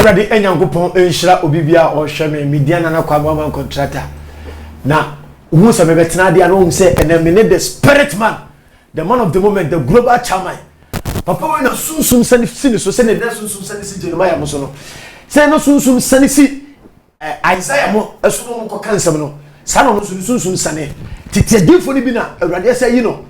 Everybody enyankopon enhira obibia o hweme media na kwababa contractor na who say betena dia no say enemy the spirit man, the man of the moment, the global chairman. Papa we na sunsum sani so say na sunsum sani si Jeremiah mo so no say no sunsum sani si Isaiah mo eso mo ko kansam no sa no sunsum sani tete difo ni bi na awurade say yi no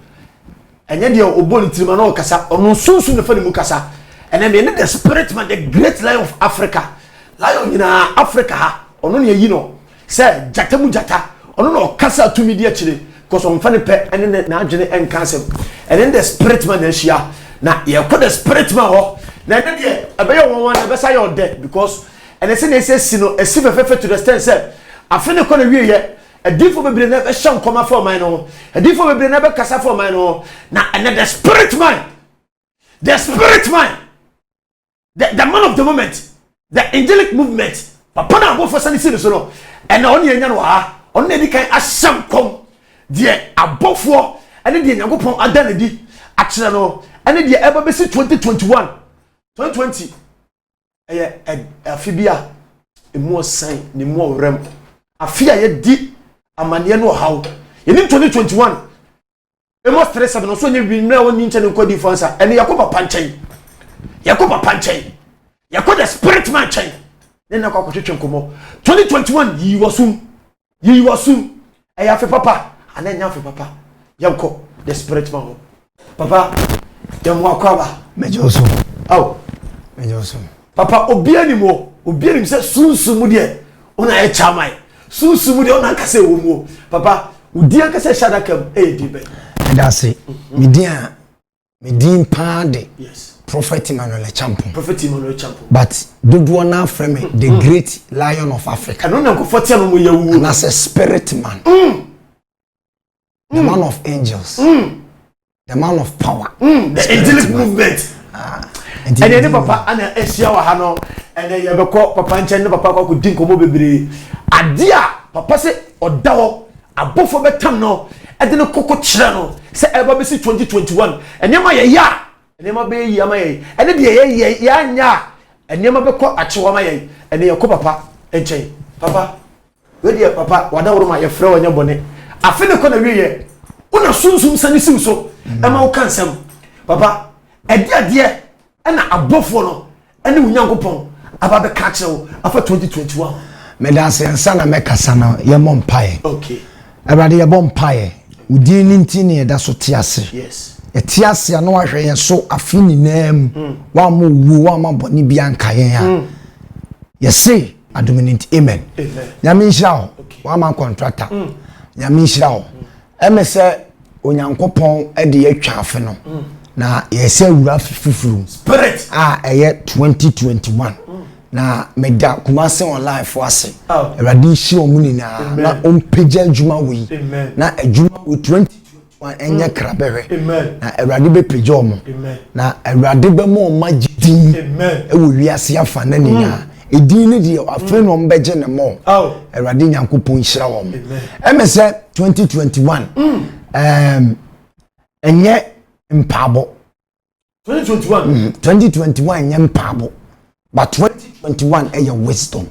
enye de oboli tirima na okasa ono sunsum ne fa ni mu kasa. And then the spirit man, the great lion of Africa. Lion in Africa ha ono ne yi no say jata mu jata ono no kasa to media chire because on funny pe and then na adwene en cancel. And then the spirit man shia na ye ko the spirit man ho na dey abeyo won wan be say you dead because and they say si no esi fefe to the stand say afene ko na wie ye adifo bebre na be hye nkoma for man no adifo bebre na be kasa for man no na and the spirit man, the spirit man, the man of the moment, the angelic movement. Papa na go for sani so no and na oni enya no ha oni na di kan asam kom de abofo ene de nyagopon adana di akira no ene de eba be 2020 afibia emu osan ni mu orem afia ye di amane no hawo ye ni 2021 emo stress no so nye bi na woni nche ne kodi fansa ene yakoba panchen yakoba spirit man chen nena kwa kwetwe nkomo 2021 yi wasum eya fe papa ananya fe papa yanko the spirit man papa yamwa kwaba mejoso papa obianim se sunsumu de ona e chamai sunsumu de ona kase wo mu papa udia kase shadakam dibe ndase medin pade yes Prophet Emmanuel Champon. But Dudu na frame the great lion of Africa. And as a spirit man. The man of angels. The man of power. The angelic movement. And then papa ana esia wa ha no and then you call papa nchen ne papa ko din komo bebre. Adia papa se odawo abofo betam no e de ne kokko kire no se eba be 2021 enyema ye ya enema be yi amaye ene de ya nya enema be ko achewa maye ene ye ko papa enchen papa we de papa wada woro ma ye frɛ wanya bone afi ne ko na wiye una sunsum sani sim so e ma wo kansam papa ade ena abofo no ene unyankopɔn aba be ka kyewo afa 2021 me dance ensa na me kasa na ye mompae okay abade ye bompae udi ni ntini da so tiase yes etiasia no ahwe yen so afi nyinam wa mo wu wa ma boni bia nka yen ha yesi adominant amen nyame nhyira wa ma contractor nyame nhyira wo emese onyankopon e de atwa afi no na yesi awura fufuru spirit eye 2021 na meda kumase online for ase erade nhyira omu ni na ompeja adwuma wi na adwuma wi 20 enya krabewe na awurade be pejo mo na awurade be mo magidin e wo wiase afa na nya edin ne de afa no mbeje ne mo awurade nyankopon hyira wo mo emese 2021 enye mpabo 2021 enye mpabo but 2021 eye wisdom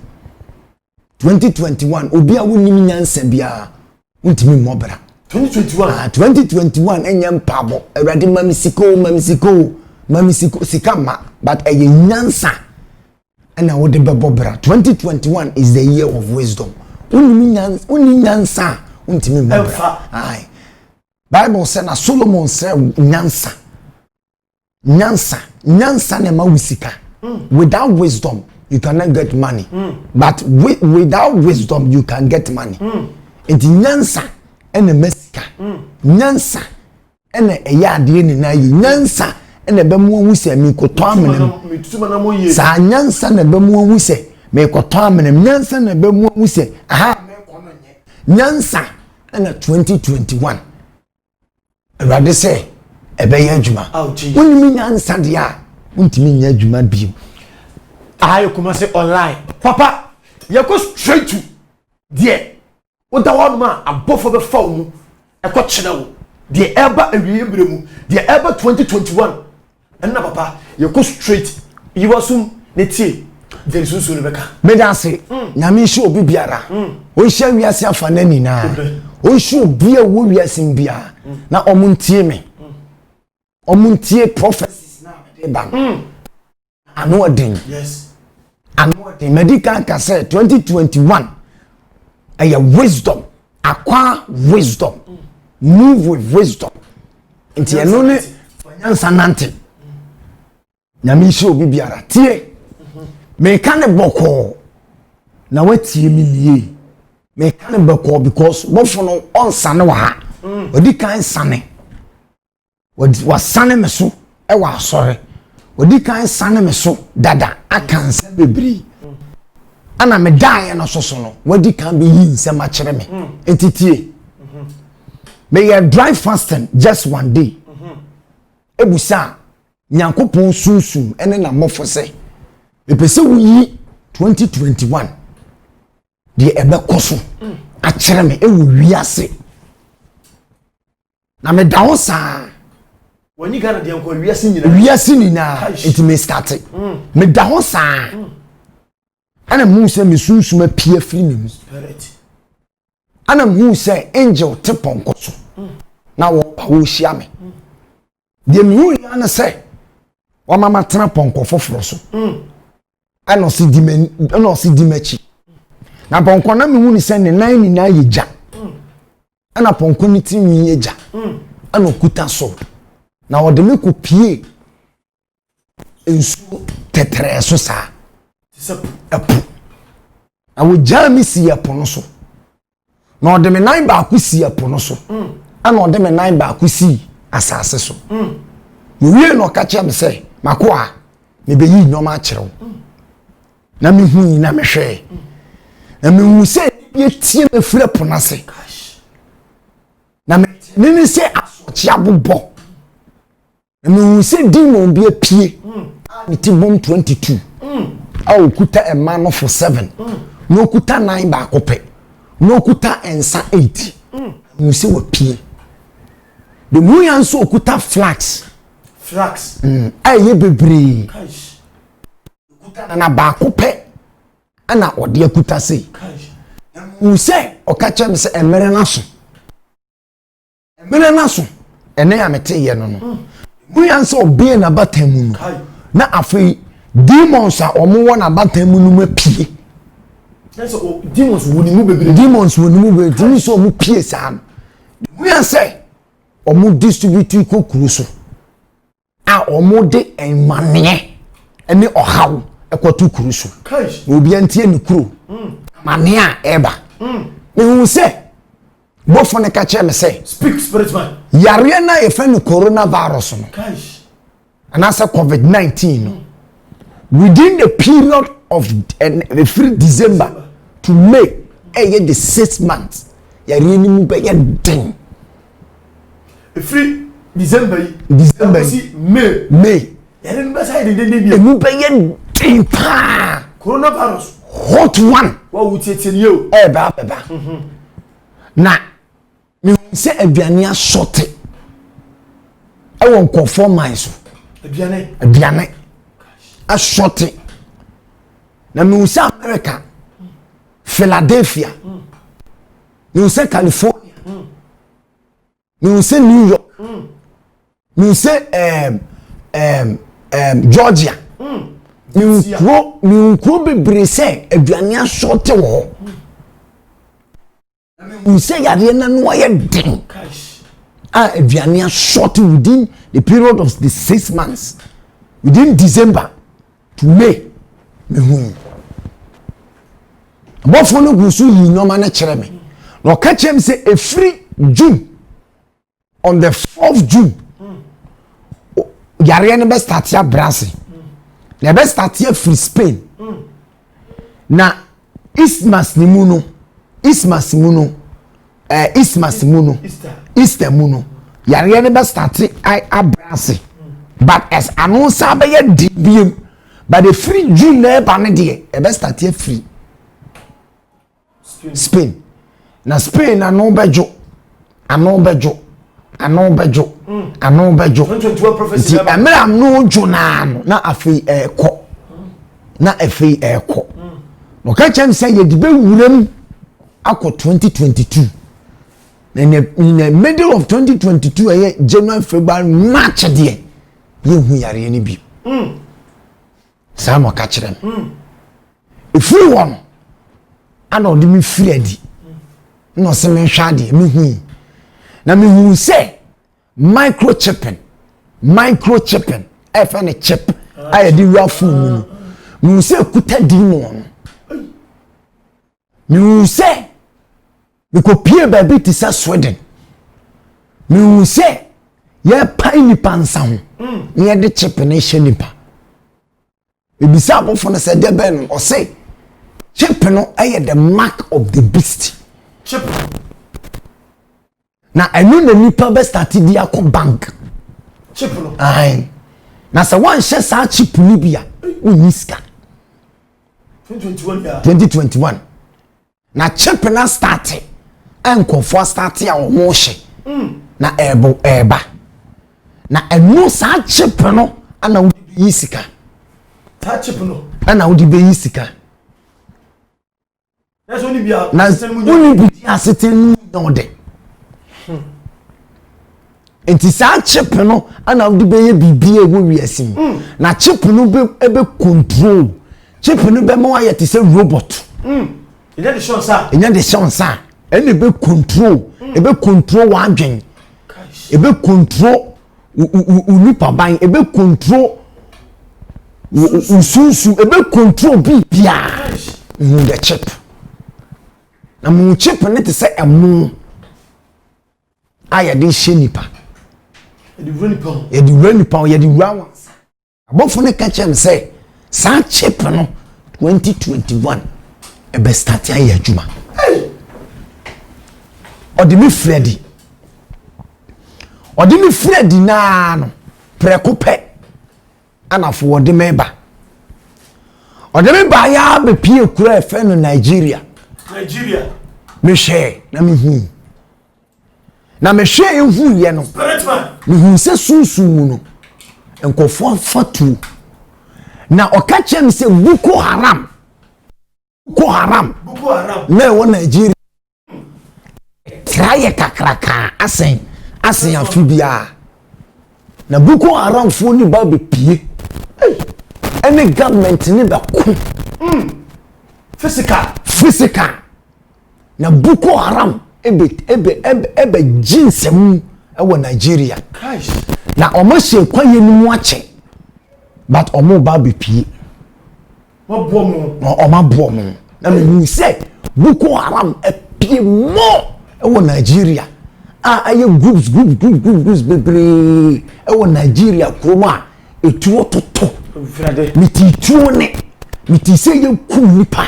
2021 obi a wonimi nyansa bia untimi mobra 2021 enya mpabo awurade mamisiko sikama but eye nyansa ana wode bebobra 2021 is the year of wisdom uni nyansa untimi mobra ai bible say na Solomon say nyansa na mawusika without wisdom you cannot get money but without wisdom you can get money enti nyansa ene mesika nyansa ene eyade ni na yi nyansa ene be mu wuse mi koto amenem sa nyansa na be mu wuse mi koto amenem nyansa na be mu wuse aha me kono nye nyansa ene 2021 awurade se ebe ye adwuma woni nyansa dia untimi nya adwuma bi ayo kuma se online papa you go straight to there Oda wonma abofo be fa mu e ko kyena wo de eba awie bremu de eba 2021 enna papa you go straight you wasum ne tie There is Rebecca. Medase, Yami show be biara. We share we are fanani na. We should be a we are simbia. Na omuntie me. Omuntie prophecies na bang. Anodin. Yes. Anodin. Medical case 2021. A wisdom. Acquire wisdom. Move with wisdom. Inti enone fanyansa nante. Yami show be biara. Tie. Me kane boko na watie mi lie me kane boko because bofo no onsane wa ha odi kan sane wa sane me so e wa asore odi kan sane me so dada akansa bebri ana me daaye no soso no wadi kan be yi nsem a kire me entitie me ya dry fasting just one day ebusa nyankopon sunsun ene na mofo se epese wuyi 2021 de ebe koso a kire me e wo wiase na me dawo sa woni gana de enko wiase nyina it me start me dawo sa ana mu se me sunsuma pie firi me spirit ana mu se angel tepon koso na wo pa wo hia me de me hu ya na se wa mama tena ponko foforo so ano si dimechi na ponko na me hu ni se ne nan ni na yeja ana ponko ni ti wi yeja ana kuta so na wo de me ko pie ensu tetre so sa apu awo jami si apono so na wo de me nan ba ku si apono so ana wo de me nan ba ku si asase so wie no ka che me se makoa me be yi nyoma akyerɛw na me hu na me hwɛ na me hu se ye tie me frɛ ponase na me se asochi abobɔ na me hu se demon bi apie me ti bom 22 a okuta ema no for 7 no okuta 9 ba akopɛ no okuta ensa 8 me se wapie the muyan so okuta flax aye bebre okuta na ba akopɛ ana ode akuta sei mu se okacha me se emere na so ene ya mete ye no no muyan so obe na batamu no na afei demons a omo na batamu no mapie so demons woni mu bebre timi so omo pie sa muyan se omo distribute kokuru so a omo de enmane ene ohaw ekotu kuru so obi antie ne kuro mane a eba me hu se bofo ne ka che me se speak spirit man yare na e fa ne coronavirus no and as a covid-19 no within the period of free December to May the 6 months yare ni mu be ye den free December May yare ni be say de mu be ye den pa coronavirus hot one wa wutie ni o ba na me se aduane asote e won conformance so aduane asote na me se America Philadelphia me se California me se New York me se Georgia me kro bebre se aduane asote wo we say yare na no aye den aduane short within the period of the 6 months within December to May me hu abofo no gusu yi nyoma na kire me no ka chem say a free June on the 4th June yare na be start ya Brazil na be start ya free Spain na Isthmus ni mu no Easter muno yare ne be start abrase but as announcer be ye dibiem but the free June na ba ne de e be start ye free Spain na Spain ano bejo 2021 prophecy emra am no jonano na afi ko na efe eko no ka chem say ye di be wuram akọ 2022 in the middle of 2022 January February March de ye hu yare ni bi sa mo ka kire efu won ana odi mi fredi no se me hwa de me hu na me hu say microchipping FN chip I di wa fu mu me say kuta di mo me say me ko pie baby ti sa Sweden me say ye pai ni pansa ho ye de chip na hye nipa e bisa abofo na se de ben o say chip no aye the mark of the beast chip na enu na nipa be start di akọ bank chip no ai na se wan hye sa chip ni bia uniska 2021 na chip na start enkofo start ya o mo hye na eba na enu sa chip no ana wo yisika ta chip no ana wo di be yisika na so ni bia na uni bi aseten no de enti sa chip no ana wo di be ye bibie wo wiasim na chip no be control chip no be ma ya te se robot enya de show sa ene be control ebe control wa adwen ebe control unipa ban ebe control usunsu ebe control bibia the chip na mu chip ne te se emu aya de hye nipa e di renipa ye di rawa abofo ne ka chem say sa chip no 2021 ebe start ya adwuma odimi Freddy na no preko pe anafo odimi ba ya be pie kura efe no Nigeria me share na me hu na me share hu ye no me hu se sunsun no enkofo fatu na okache me se Boko Haram na wo Nigeria traye kakraka asen afibia na Boko Haram fo ni ba be pie any government ni ba ku physical na Boko Haram ebe jinsem ewo Nigeria na omo hye kwaye ni mu ache but omo ba be pie omo bo mo na me say Boko Haram pie mo ewo Nigeria aye groups bebre ewo Nigeria kroma etuo toto miti tuo ne miti se ye ku nipa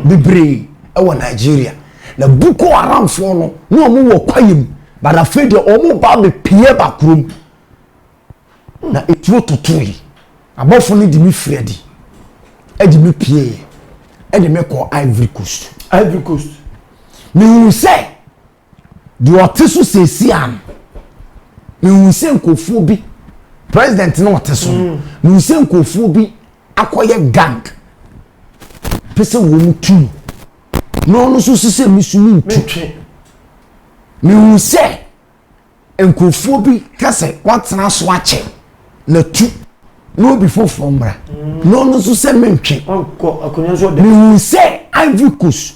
bebre ewo Nigeria na Boko Haram fo no no mo wo kwayem bada fede omo ba be pie ba krom na etuo toto yi abofo ni di mi Freddy edi mi pie edi me ko Ivory Coast me say the otisu sesi am me say nkofo bi president na otisu me say nkofo bi akoye gang pese wo mutu no so sese misumi ntu me say nkofo bi kase watena so ache na tu no before from bra no so se mentwe akonya so de me say Ivory Coast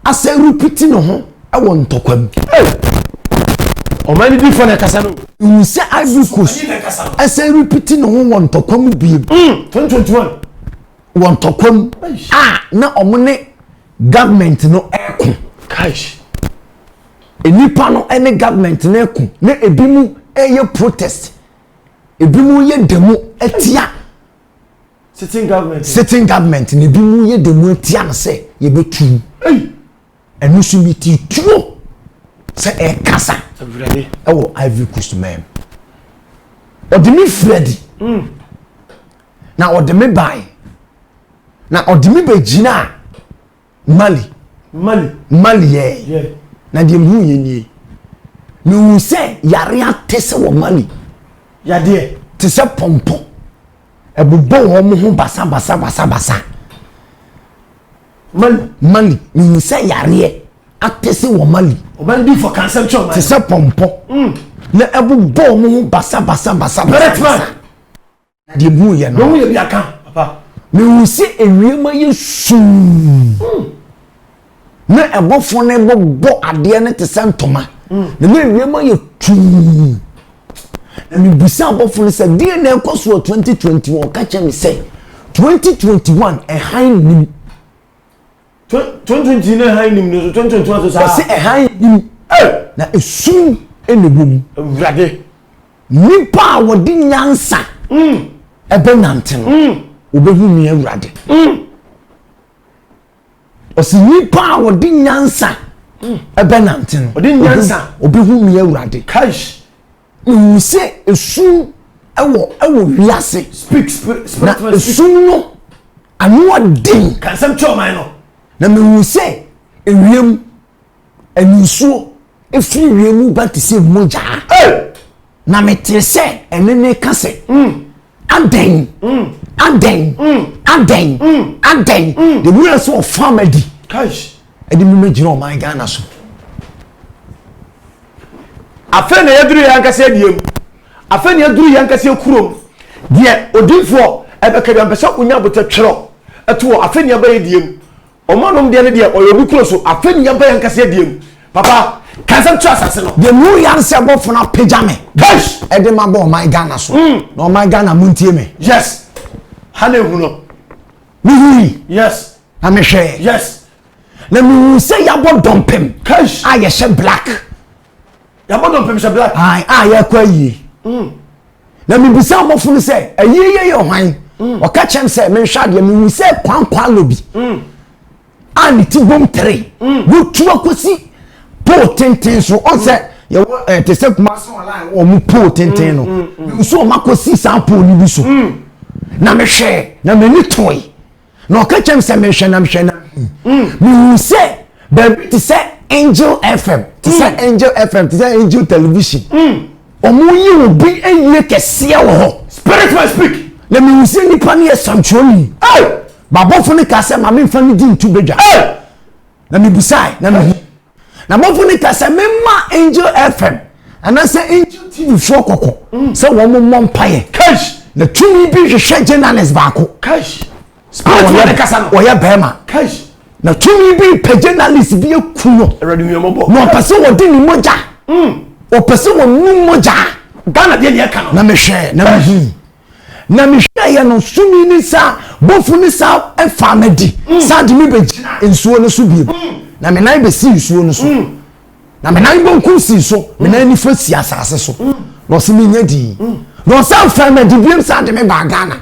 ase repeating no ho awo ntokwam omani di fone kasa no me say Ivory Coast ase repeating no ho ntokwam bi 2021 won tokwam na omune government no eko enipa no ene government no eko na ebimu eye protest ebimu ye demo etia sitting government na ebimu ye demo etia na se ye betu enu su miti tuo se e kasa ewo Ivory Coast mem odimi Freddy na odimi bai na odimi begina Mali yeah na de mu ye ni me se yare atese wo Mali ya de te se pompo ebubo wo mo ho basa Mali me say yare atese wo Mali Oman be for consumption te se pompo na ebu bo mu basa de mu ye no ye bi aka papa me wusi ewiema ye su na ebofo na ebo ade ne te se ntoma na me ewiema ye tu na me busa abofo ne se de na ekoso 2021 ka che me se 2021 e han nim 2020 na han nim no 2021 so se e han nim na esu enebum wrade nipa wodi nyansa ebe nante no obehu mi awrade osi nipa wodi nyansa ebe nante no odi nyansa obehu mi awrade cash you say esu ewo wiase speak na esu no anu odin consumption man no na me say ewiem anusuo efiri wiemu ba te se moja na me te se enene kase aden the rules of family cash edi me megina o my Ghana so afa na yaduru yankase adiem afa na yaduru yankase kurom de odinfo ebeka bi ampesa unya botatwero eto afa na ba yadiem omanom de ne de oyobi kuro so afa na ba yankase adiem papa kansan tu asase no the new yanse bofo na pejame cash edi ma bo my Ghana so no my Ghana muntie me yes hana hu no mi yes na me hwe yes na mi say yabo dompem cash aye she black yabo dompem she black aye kwa yi na mi bisa bofo ne say ayiye ye hwan o ka chem say me hwa de mi say kwankwa lobi ani ti bom 3 wo tu akosi po tenten so on say ye te say kuma so online o mu po tenten no so makosi sa po ni bi so na me hwe na me ni toy na o ka chem say me hwe na me hwe na mi say baby te say Angel FM te say Angel FM te say Angel Television omo yi obi eyiye kese wo ho spirit must speak na mi say nipa ne samchoni babofo ne ka say ma me fa ni di ntu bedwa na mi busai na bofo ne ka say me ma Angel FM ana say Angel TV fo kokko say wo mo mpaye cash na tumi bi hwehwe journalist baako cash spirit must kasa no oya bema cash na tumi bi pe journalist bi ekuno ready me mobo no pese wo di ni moja o pese wo nu moja Ghana de eka no na me hwe na me hwe ya no sumi ni sa bofu ni sa e famedi sa de mi be gina ensuo no so biem na me nan be si ensuo no so na me nan bonku si so me nan ni fa si asase so no se me nya di no sa famedi biem sa de me ba Ghana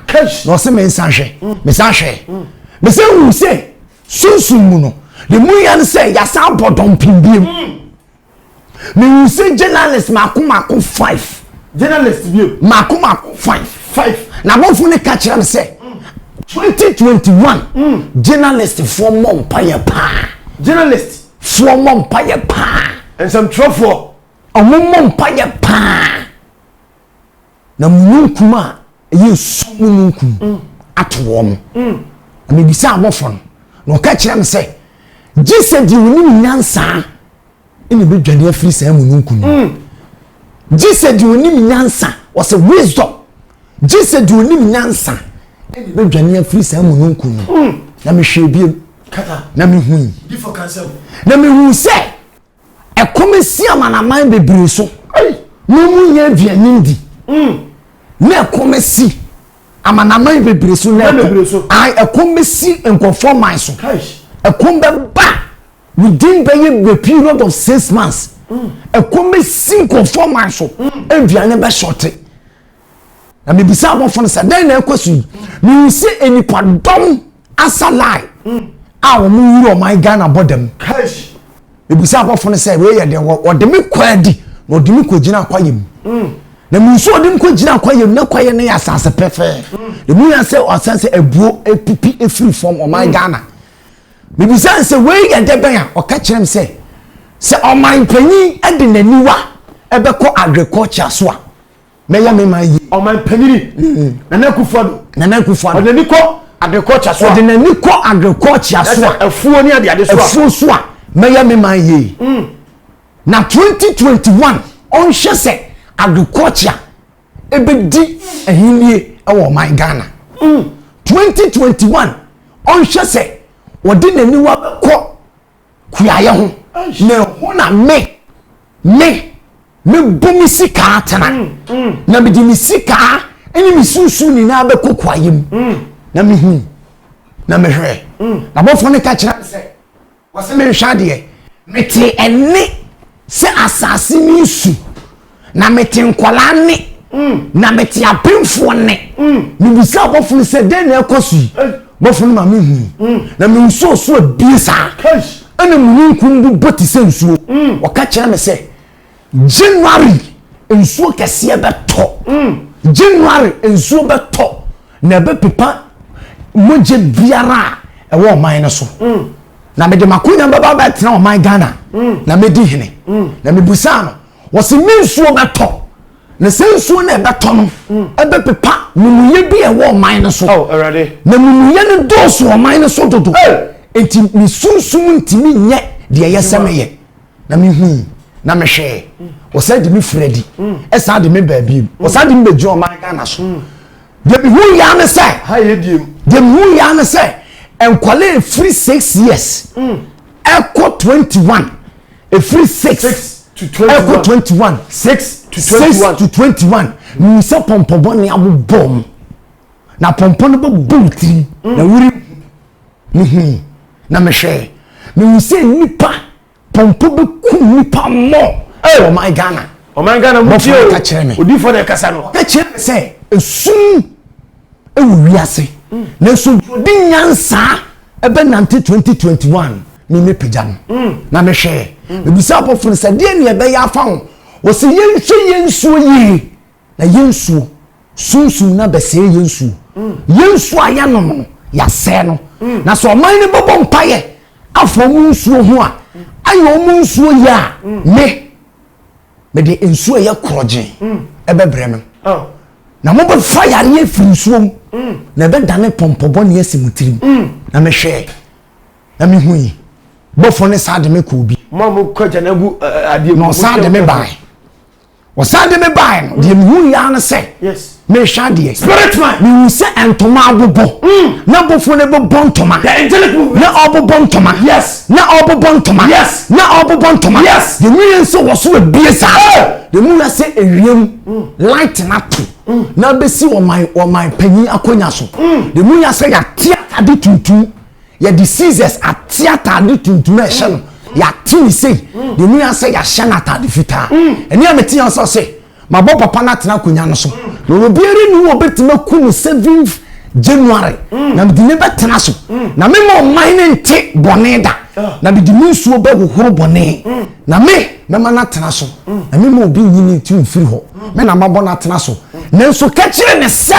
no se me nsa hwe me sa hwe me se wu se sunsumu no de mu ya ne se ya sa bodon pimbiem me wu se journalist mako 5 journalist biem mako 5 na bofu ne ka kira me se 2021 journalist for mom paye pa journalist for mom paye pa and some trouble mom paye pa na mununkuma ye sumununkum atwom na me bisa abofo no ka kira me se Jesus di woni nyansa ene be dwane afiri sa mununkum Jesus di woni nyansa was a wisdom Jesus di woni nyansa ene be dwane afiri sa mununkum na me hwe biem kata na me hu before cancel na me hu se ekomesi amanaman bebre so no mu nya aduane ndi na ekomesi amanaman bebre so na ai ekomesi enkofo man so ekombe ba within the period of 6 months ekomesi enkofo man so aduane be short na me bisa abofo no say den na ekosu me se enipa dom asalai a wo mu wuro my Ghana bodem cash me bisa abofo no say we ye de wo de me kwadi no de me kogina kwayem na mu so de me kogina kwayem na kwaye ne ya sase pefe de mu ya say o sense ebuo epipi efiri form o my Ghana me bisa say we ye de ben a o ka kirem say o my panyi e de naniwa e be ko agriculture so a me ya me man yi o man panyi na na kufuado o de ni ko agriculture so odi na ni ko agriculture so afuo ni ade so afuo so a meya me man ye na 2021 on hye se agriculture ebedi ahinie ewo man Ghana 2021 on hye se odi na ni wa ko kuaye ho na ho na me bomi sika atena na me di mi sika eni mi susu ni na be kokwaye mu na me hu na me hwe na bofo ne ka kira se wose me hwa de mete enne se asase mi su na mete nkwala ne na mete apemfo ne mi bisa bofo se de na ekosu bofo ma me hu na me nso so biesa ana munkum bu boti sensuo waka kira me se January ensuo kese beto January ensuo beto na be pepa moje biara ewo man ne so na me de makonya baba ba tena o man Ghana na me di hene na me busa no wo se mensuo beto na sensuo na beto no ebe pepa munuye bi ewo man ne so oh already na munuye ne doso o man ne so dodo enti mi sunsum ntimi nye de yesemeye na me hu na me hwe o said me Freddy esa de me baby o said me bejo man Ghana so de me hu ya ne say ha ye diem de me hu ya ne say enkwale free 6 years echo 21 a free 6 to 21 echo 21 6 to 21 ni se pompo ne abobom na pompo no bo tiri na wuri na me hwe me se nipa pompo be ku nipa mo oh my Ghana mutio odi for the kasa no ka chere se esum ewu wiase na so odi nyansa ebe 2021 ni me pejam na me hwe me bisa apofo se de ne ebe ya fa ho wo se yenhwe yensuo yi na yensuo sunsun na be se yensuo aya no ya se no na so man ne bobo mpaye afọ mu nsuo ho a ayo mu nsuo ya me de nsuo ya kroje ebe brem na mo be fire ye nsuo na be dane pompobo ne asimutirim na me hwe na me hu yi bofo ne sa de me ko bi mo mo kwaja na gu ade no sa de me bai o sa de me bai no de me hu ya na se yes me hwa de spirit man me hu se entoma abobo na bofo ne be bontoma the angelic movement na obobontoma yes na obobontoma yes na obobontoma yes de mu so wo so abiesa de mu ya se ewiem light na to na be si o my panyi akonya so de mu ya se ya theater de tuntum ya diseases a theater de tuntum e hye no ya tini sei de mu ya se ya hye na ta de fita eni ameti ya so se mabo papa na tena konya no so no obiere nu obetima kum 7th January na me de ne betena so na me mo mine nte boneda na me de munsuo be hohoro bone na me na tena so na me mo obi nyini ti mfiri ho me na mabo na tena so na nso ka kire ne sa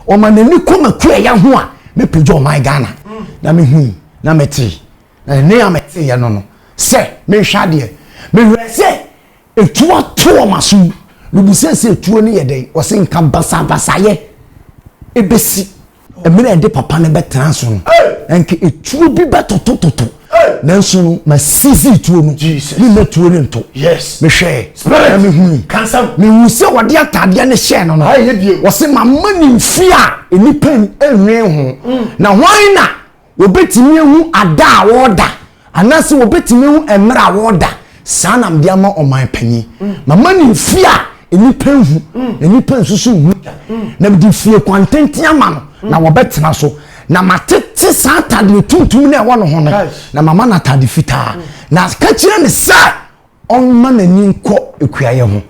o ma na ni koma kua ya ho a me pejo my Ghana na me hu na me ti na ne amete ya no se me hwa de me hwe se etuo to maso lubusense etuo ne ye den o se nka basa ye ebesi emire de papa ne betran so no enke etuo bi betotototo nanso no ma sisi etuo no ni metuo ne nto yes me hwe spirit me hu cancer me hu se wode atade ne hye no wo se mamma ni mfi a enipa enwe ho na hwan na obetimi ehu ada a woda anase obetimi ehu emre a woda sana mdiama oman panyi mamma ni mfi a enipa ehu enipa nsusu hu na mdi fie kwantenti ama no na wobetena so na matete satade tuntum na ewo no ho na mama na tade fita na ka kire ne sa on ma na ni nko ekuaye ho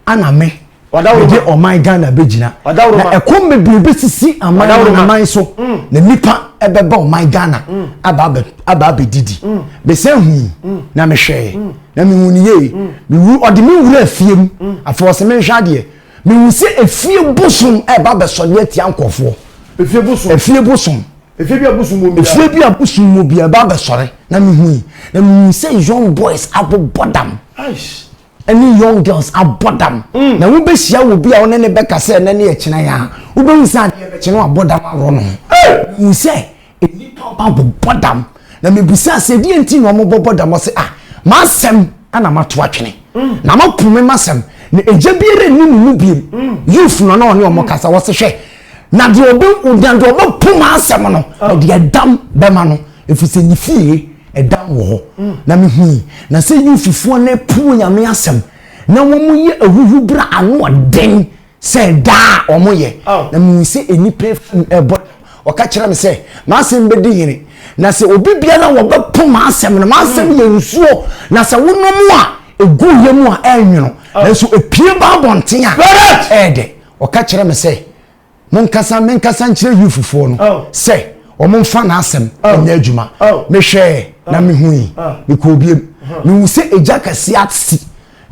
ana me de o my Ghana begina na ekom bebrebe sisi amana na man so na nipa ebeba o my Ghana aba bedidi be se hu na me hwe na me hu ni ye me wu ode me wura afiem afo se me hwa de me hu se afie bosom eba be so de atia nkofo afie bosom efie bi abusum mo bi eba be sore na me hu se young boys abobodam any young girls abodam na wo be hia wo bi a wona ne be kase na ne e kina ya wo be nsa de be kina abodam aro no you say eni pa bodam na me busa se die nti no mo bodam se masem ana mato atwene na mapume masem na eje biere ni mu biem youth no na one o mo kasa wo se hwe na de obi udan de obo puma asem no de edam be ma no efuse ni fie edam wo na me hu na se youthfo na pu nyame asem na wo mu ye ahuhu bra ano den se da o mo ye na me se eni perfume ebo o ka kire me se masem be di hini na se obi bia na wo be puma asem na masem ye nsuo na se wonom a egu ye mu a enweno na so epie ba bonten a de o ka kire me se menkasa nkyere youthfo no se o mo mfa na asem enya adwuma me hwe na me hui me ko biem me hu se eja kase atsi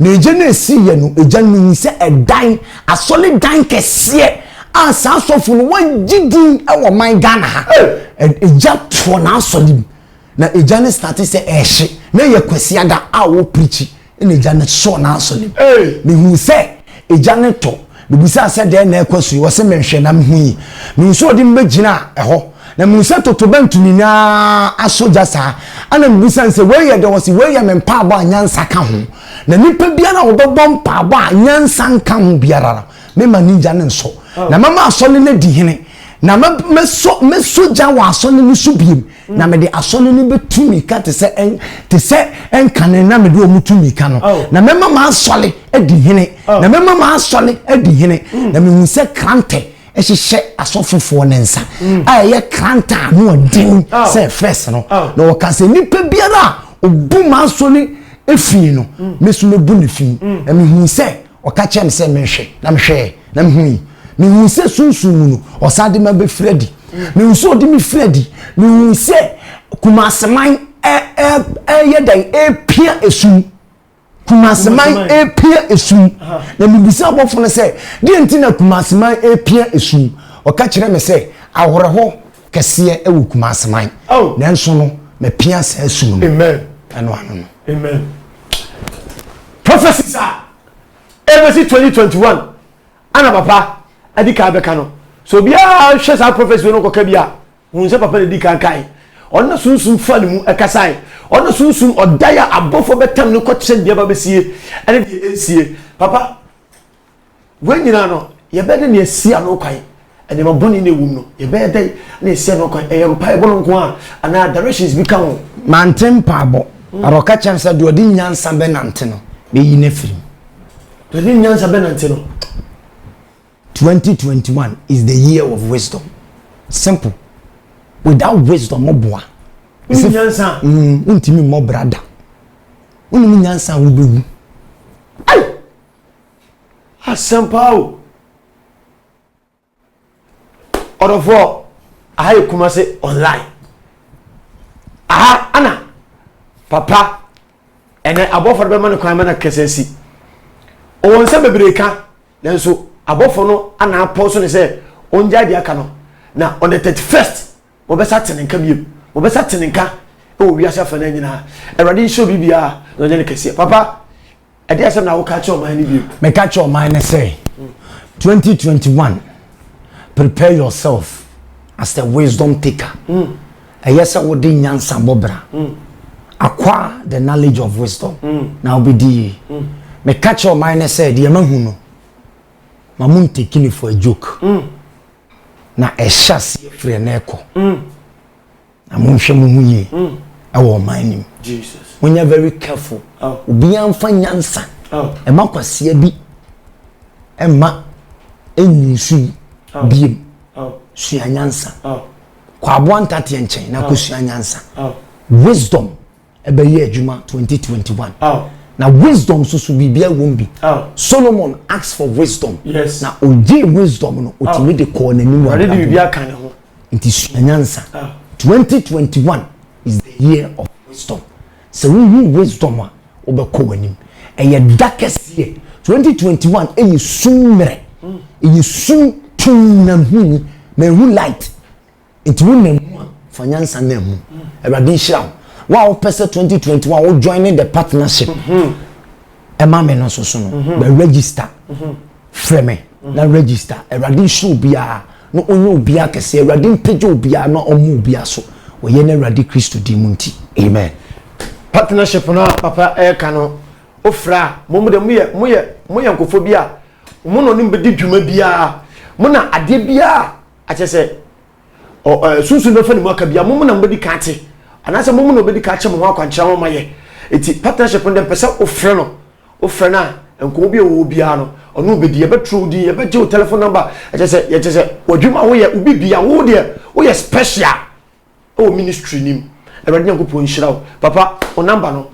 na eja na esi ye no eja no se edan asole dan kase a sa sofo no wagidin e wo man Ghana ha eja to na asole na eja ne start se ehye na ye kwasi ada a wo preach na eja ne so na asole me hu se eja ne to bibisa se de na ekwasu wo se menhwe na me hui me so odi mbegina eho na me se totobantu ni na asoja sa ana mbisa se we ye de wo se we ye mempa aba anyansa ka ho na nipa bia na wo bebom mpa aba anyansa nka ho biara me ma ninja ne nso na mama asole na di hene na me soja wa asole ni subiem na me de asole ni betumi ka te se enkane na me de o mutumi ka no na me mama asole edi hene na me mama asole edi hene na me hu se krante ehye asofofo ne nsa ye kranta no odin se first no na o ka se nipa biara obu ma asole efi no me so me bu ne fi na me hu se o ka che me se me hwe na me hwe na me hu me hu se sunsun no o sa de ma be fredi me hu so de me fredi me hu se kumaseman ye dan epia esum kumaseman epia esum na me bisa bofo no se de ntina kumaseman epia esum o ka kire me se ahoreho kese e wo kumaseman na nso no me pia sa esum no amen eno ano amen prophecies are ABC 2021 ana papa adika abeka no so bia hwe sa prophecy no koka bia hu se papa adika kai ona sunsun fa ne mu ekasai ona sunsun odaya abofo betam ne kotre bia ba besie ene de esie papa wenyina no ye bede ne esia no kwai ene maboni ne wum no ye bede ne esia no kwai e mpa e bono nko a ana directions bi ka ho mantem pabo aroka chansa de odi nyansa benante no be yi ne film de odi nyansa benante no 2021 is the year of wisdom. Simple. Without wisdom, mobwa. Nyansa. Untimi mo brother. Uni nyansa ubewu. Ay. Asampao. Orofo ahay kumase online. Aha ana. Papa ene abofo be man kwan mana kesesi. O wonse bebreka nanso abofo no ana aposo ne se onja dia aka no na on the 31st wo be sa tenenka biem wo be sa tenenka e wo wiase afa na nyina erade show bibia no nyane kese papa ade asem na wo ka che o man ni biem me ka che o man ne say 2021 prepare yourself as the wisdom taker ayesa wo de nyansa bobra acquire the knowledge of wisdom now be di me ka che o man ne say de mahu no mamun taking it for a joke na eshas free na eko na mun hwe mu huye awo man Jesus when you're very careful obi amfa nyansa e makwase bi e ma enyusu biem sua nyansa kwa abo antate enchen na ko sua nyansa wisdom e be ye adwuma 2021 na wisdom so bibia wombi Solomon asked for wisdom yes na oji wisdom no otimi de ko na nimu ade bibia kan ho nti nyansa 2021 is the year of wisdom so we wisdom a obekọ wanim eye darkest year 2021 eyi sumre eyi sum tunam hu na hu light it will name for nyansa na mu everybody shout wow person 2021 will joining the partnership Emma me no so no be register frame na register Erade show bia no onye obia kese Erade page obia na omo obia so oye na Erade Kristo di munti amen. Partnership no papa eka no ofra mo de moye nkofo bia mo no nim be di dwuma bia mo na ade bia achese sunsun no fa ni mo aka bia mo na mbedi kate anase mo no bedi ka che mo akwankyera mo maye eti partnership no dem pesa ofra na enko bia wo bia no ono bedi ye betru di ye beje o telephone number achese wadwuma wo ye ubi bia wo de wo ye special o ministry nim Erade Nyankopon nhyira wo papa o number no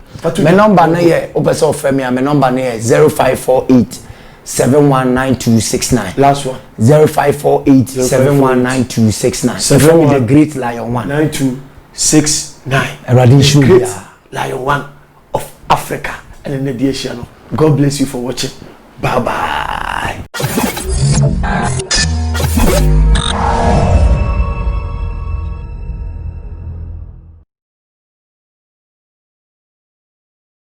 my number na ye opese ofra me my number na ye 0548 719269 last one 0548 719269 Seven with the great lion one 9269 Erade great lion one of Africa and in the Asia. God bless you for watching. Bye bye.